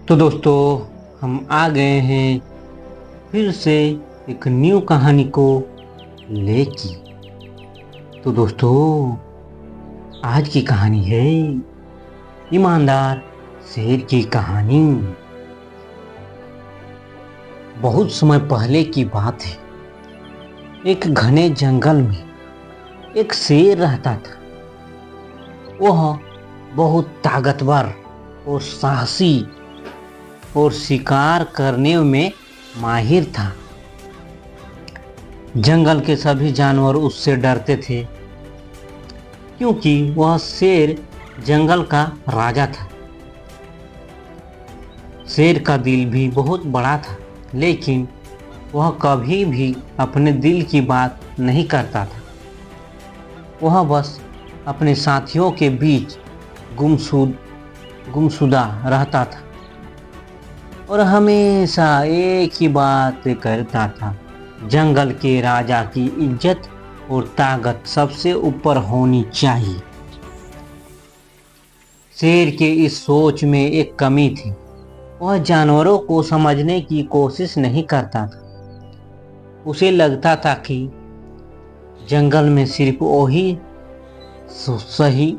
तो दोस्तों, हम आ गए हैं फिर से एक न्यू कहानी को लेके। तो दोस्तों, आज की कहानी है ईमानदार शेर की कहानी। बहुत समय पहले की बात है। एक घने जंगल में एक शेर रहता था। वह बहुत ताकतवर और साहसी और शिकार करने में माहिर था। जंगल के सभी जानवर उससे डरते थे, क्योंकि वह शेर जंगल का राजा था। शेर का दिल भी बहुत बड़ा था, लेकिन वह कभी भी अपने दिल की बात नहीं करता था। वह बस अपने साथियों के बीच गुमशुदा रहता था और हमेशा एक ही बात करता था, जंगल के राजा की इज्जत और ताकत सबसे ऊपर होनी चाहिए। शेर के इस सोच में एक कमी थी। वह जानवरों को समझने की कोशिश नहीं करता था। उसे लगता था कि जंगल में सिर्फ वही सही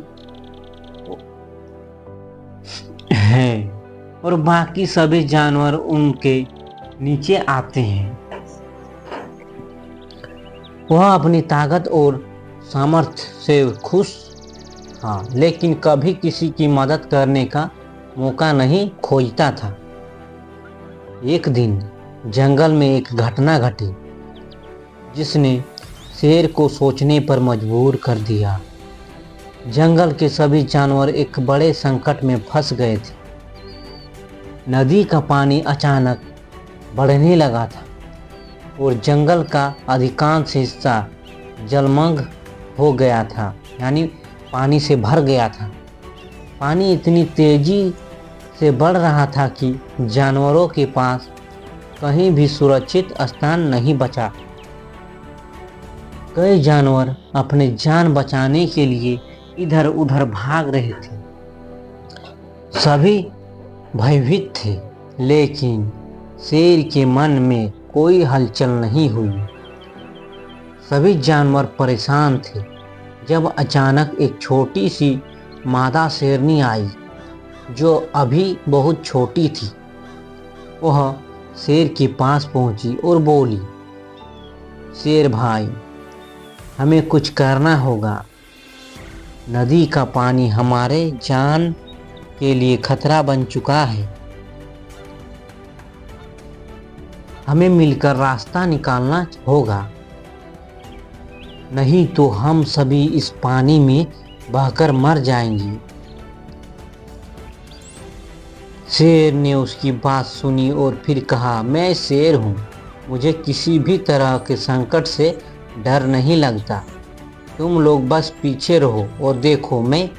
है और बाकी सभी जानवर उनके नीचे आते हैं। वह अपनी ताकत और सामर्थ्य से खुश था, लेकिन कभी किसी की मदद करने का मौका नहीं खोजता था। एक दिन जंगल में एक घटना घटी, जिसने शेर को सोचने पर मजबूर कर दिया। जंगल के सभी जानवर एक बड़े संकट में फंस गए थे। नदी का पानी अचानक बढ़ने लगा था और जंगल का अधिकांश हिस्सा जलमग्न हो गया था, यानी पानी से भर गया था। पानी इतनी तेजी से बढ़ रहा था कि जानवरों के पास कहीं भी सुरक्षित स्थान नहीं बचा। कई जानवर अपने जान बचाने के लिए इधर उधर भाग रहे थे। सभी भयभीत थे, लेकिन शेर के मन में कोई हलचल नहीं हुई। सभी जानवर परेशान थे जब अचानक एक छोटी सी मादा शेरनी आई, जो अभी बहुत छोटी थी। वह शेर के पास पहुंची और बोली, शेर भाई, हमें कुछ करना होगा। नदी का पानी हमारे जान के लिए खतरा बन चुका है। हमें मिलकर रास्ता निकालना होगा, नहीं तो हम सभी इस पानी में बहकर मर जाएंगे। शेर ने उसकी बात सुनी और फिर कहा, मैं शेर हूँ, मुझे किसी भी तरह के संकट से डर नहीं लगता। तुम लोग बस पीछे रहो और देखो, मैं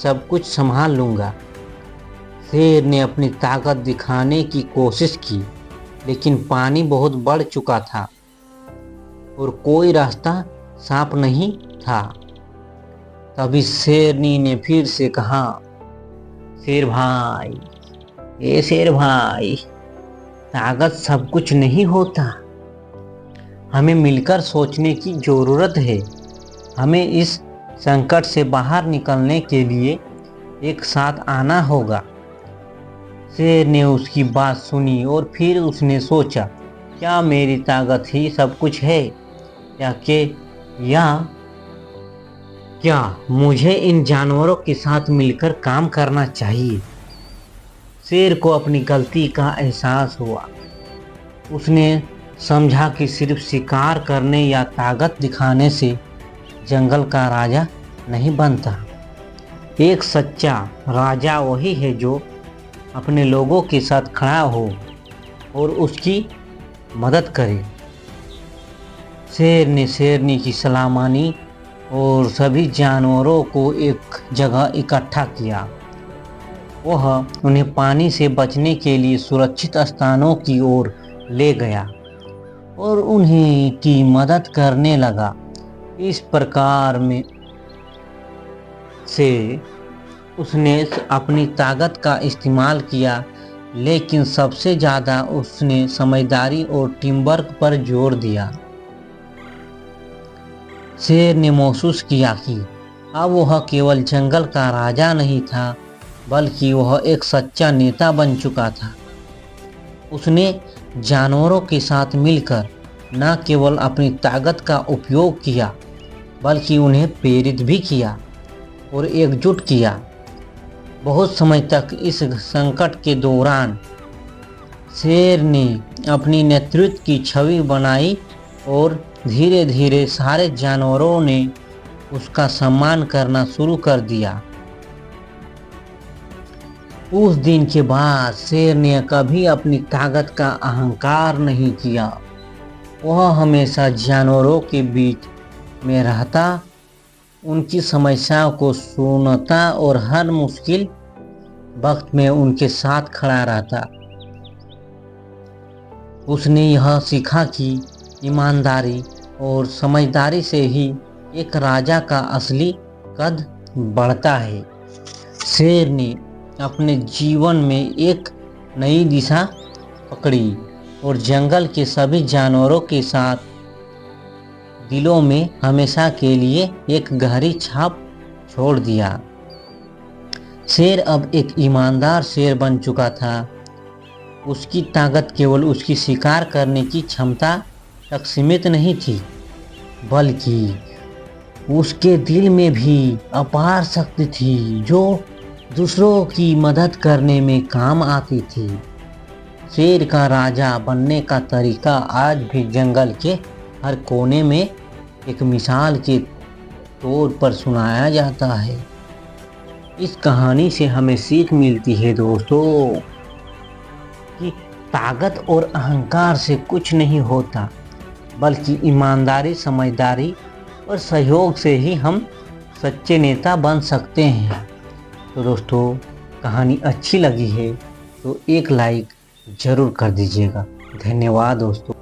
सब कुछ संभाल लूँगा। शेर ने अपनी ताकत दिखाने की कोशिश की, लेकिन पानी बहुत बढ़ चुका था और कोई रास्ता साफ नहीं था। तभी शेरनी ने फिर से कहा, शेर भाई, ए शेर भाई, ताकत सब कुछ नहीं होता। हमें मिलकर सोचने की जरूरत है। हमें इस संकट से बाहर निकलने के लिए एक साथ आना होगा। शेर ने उसकी बात सुनी और फिर उसने सोचा, क्या मेरी ताकत ही सब कुछ है, या क्या मुझे इन जानवरों के साथ मिलकर काम करना चाहिए। शेर को अपनी गलती का एहसास हुआ। उसने समझा कि सिर्फ शिकार करने या ताकत दिखाने से जंगल का राजा नहीं बनता। एक सच्चा राजा वही है जो अपने लोगों के साथ खड़ा हो और उसकी मदद करे। शेर ने शेरनी की सलाह मानी और सभी जानवरों को एक जगह इकट्ठा किया। वह उन्हें पानी से बचने के लिए सुरक्षित स्थानों की ओर ले गया और उन्हें की मदद करने लगा। इस प्रकार में से उसने अपनी ताकत का इस्तेमाल किया लेकिन सबसे ज़्यादा उसने समझदारी और टीम वर्क पर जोर दिया। शेर ने महसूस किया कि अब वह केवल जंगल का राजा नहीं था, बल्कि वह एक सच्चा नेता बन चुका था। उसने जानवरों के साथ मिलकर न केवल अपनी ताकत का उपयोग किया, बल्कि उन्हें प्रेरित भी किया और एकजुट किया। बहुत समय तक इस संकट के दौरान शेर ने अपनी नेतृत्व की छवि बनाई और धीरे धीरे सारे जानवरों ने उसका सम्मान करना शुरू कर दिया। उस दिन के बाद शेर ने कभी अपनी ताकत का अहंकार नहीं किया। वह हमेशा जानवरों के बीच में रहता, उनकी समस्याओं को सुनता और हर मुश्किल वक्त में उनके साथ खड़ा रहता। उसने यह सीखा कि ईमानदारी और समझदारी से ही एक राजा का असली कद बढ़ता है। शेर ने अपने जीवन में एक नई दिशा पकड़ी और जंगल के सभी जानवरों के साथ दिलों में हमेशा के लिए एक गहरी छाप छोड़ दिया। शेर अब एक ईमानदार शेर बन चुका था। उसकी ताकत केवल उसकी शिकार करने की क्षमता तक सीमित नहीं थी, बल्कि उसके दिल में भी अपार शक्ति थी जो दूसरों की मदद करने में काम आती थी। शेर का राजा बनने का तरीका आज भी जंगल के हर कोने में एक मिसाल के तौर पर सुनाया जाता है। इस कहानी से हमें सीख मिलती है दोस्तों कि ताकत और अहंकार से कुछ नहीं होता, बल्कि ईमानदारी, समझदारी और सहयोग से ही हम सच्चे नेता बन सकते हैं। तो दोस्तों, कहानी अच्छी लगी है तो एक लाइक ज़रूर कर दीजिएगा। धन्यवाद दोस्तों।